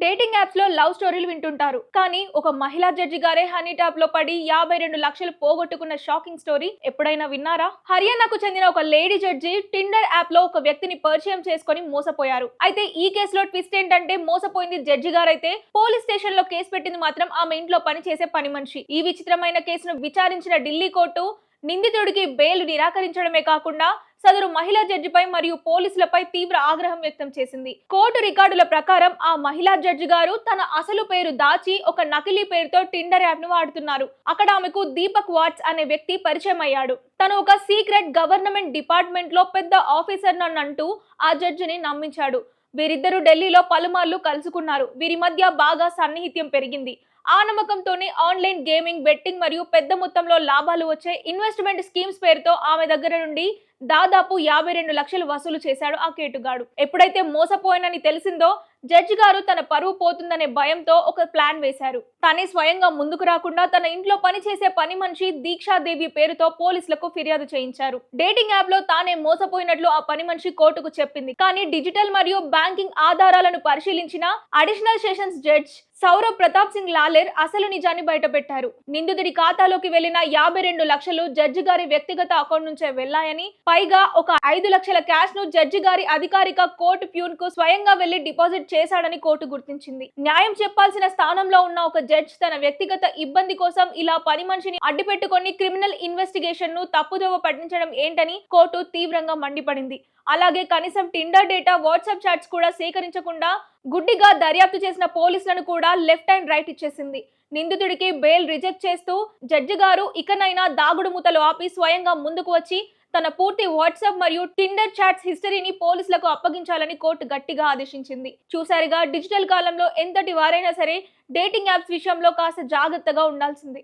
Dating apps లో love స్టోరీలు వింటుంటారు. కానీ ఒక మహిళా జడ్జి గారే హనీ ట్యాప్ లో పడి 52 లక్షలు పోగొట్టుకున్న షాకింగ్ స్టోరీ ఎప్పుడైనా విన్నారా? హర్యానాకు చెందిన ఒక లేడీ జడ్జి టిండర్ యాప్ లో ఒక వ్యక్తిని పరిచయం చేసుకొని మోసపోయారు. అయితే ఈ కేసులో ట్విస్ట్ ఏంటంటే మోసపోయింది జడ్జి గారైతే పోలీస్ స్టేషన్ లో కేసు పెట్టింది మాత్రం ఆమె ఇంట్లో పనిచేసే పని మనిషి. ఈ విచిత్రమైన కేసును విచారించిన ఢిల్లీ కోర్టు నిందితుడికి బెయిల్ నిరాకరించడమే కాకుండా సదరు మహిళా జడ్జిపై మరియు పోలీసులపై తీవ్ర ఆగ్రహం వ్యక్తం చేసింది. కోర్టు రికార్డుల ప్రకారం ఆ మహిళా జడ్జి గారు తన అసలు పేరు దాచి ఒక నకిలీ పేరుతో టిండర్ యాప్ ను వాడుతున్నారు. అక్కడ ఆమెకు దీపక్ వాట్స్ అనే వ్యక్తి పరిచయం అయ్యాడు. తను ఒక సీక్రెట్ గవర్నమెంట్ డిపార్ట్మెంట్ లో పెద్ద ఆఫీసర్ అంటూ ఆ జడ్జిని నమ్మించాడు. వీరిద్దరూ ఢిల్లీలో పలుమార్లు కలుసుకున్నారు. వీరి మధ్య బాగా సన్నిహిత్యం పెరిగింది. ఆ నమ్మకంతోనే ఆన్లైన్ గేమింగ్, బెట్టింగ్ మరియు పెద్ద మొత్తంలో లాభాలు వచ్చే ఇన్వెస్ట్మెంట్ స్కీమ్స్ పేరుతో ఆమె దగ్గర నుండి దాదాపు 52 లక్షలు వసూలు చేశాడు ఆ కేటుగాడు. ఎప్పుడైతే మోసపోయానని తెలిసిందో జడ్జి గారు తన పరువు పోతుందనే భయంతో ఒక ప్లాన్ వేశారు. తనే స్వయంగా ముందుకు రాకుండా తన ఇంట్లో పనిచేసే పని మనిషి దీక్షాదేవి పేరుతో పోలీసులకు ఫిర్యాదు చేయించారు. డేటింగ్ యాప్ లో తానే మోసపోయినట్లు ఆ పని మనిషి కోర్టుకు చెప్పింది. కానీ డిజిటల్ మరియు బ్యాంకింగ్ ఆధారాలను పరిశీలించిన additional sessions judge Saurav Pratap Singh Lalher అసలు నిజాన్ని బయటపెట్టారు. నిందితుడి ఖాతాలోకి వెళ్లిన 52 లక్షలు జడ్జి గారి వ్యక్తిగత అకౌంట్ నుంచే వెళ్లాయని, పైగా ఒక 5 లక్షల క్యాష్ ను జడ్జి గారి అధికారిక కోర్టు ప్యూన్ కు స్వయంగా వెళ్లి డిపాజిట్ చేశాడని కోర్టు గుర్తించింది. న్యాయం చెప్పాల్సిన స్థానంలో ఉన్న ఒక జడ్జ్ తన వ్యక్తిగత ఇబ్బంది కోసం ఇలా పని మనిషిని అడ్డుపెట్టుకొని క్రిమినల్ ఇన్వెస్టిగేషన్ ను తప్పుదోవ పట్టించడం ఏంటని కోర్టు తీవ్రంగా మండిపడింది. అలాగే కనీసం టిండర్ డేటా, వాట్సాప్ చాట్స్ కూడా సేకరించకుండా గుడ్డిగా దర్యాప్తు చేసిన పోలీసులను కూడా లెఫ్ట్ అండ్ రైట్ ఇచ్చేసింది. నిందితుడికి బెయిల్ రిజెక్ట్ చేస్తూ జడ్జి గారు ఇకనైనా దాగుడు మూతలు ఆపి స్వయంగా ముందుకు వచ్చి తన పూర్తి వాట్సాప్ మరియు టిండర్ చాట్స్ హిస్టరీని పోలీసులకు అప్పగించాలని కోర్టు గట్టిగా ఆదేశించింది. చూసారుగా, డిజిటల్ కాలంలో ఎంతటి వారైనా సరే డేటింగ్ యాప్స్ విషయంలో కాస్త జాగ్రత్తగా ఉండాల్సిందే.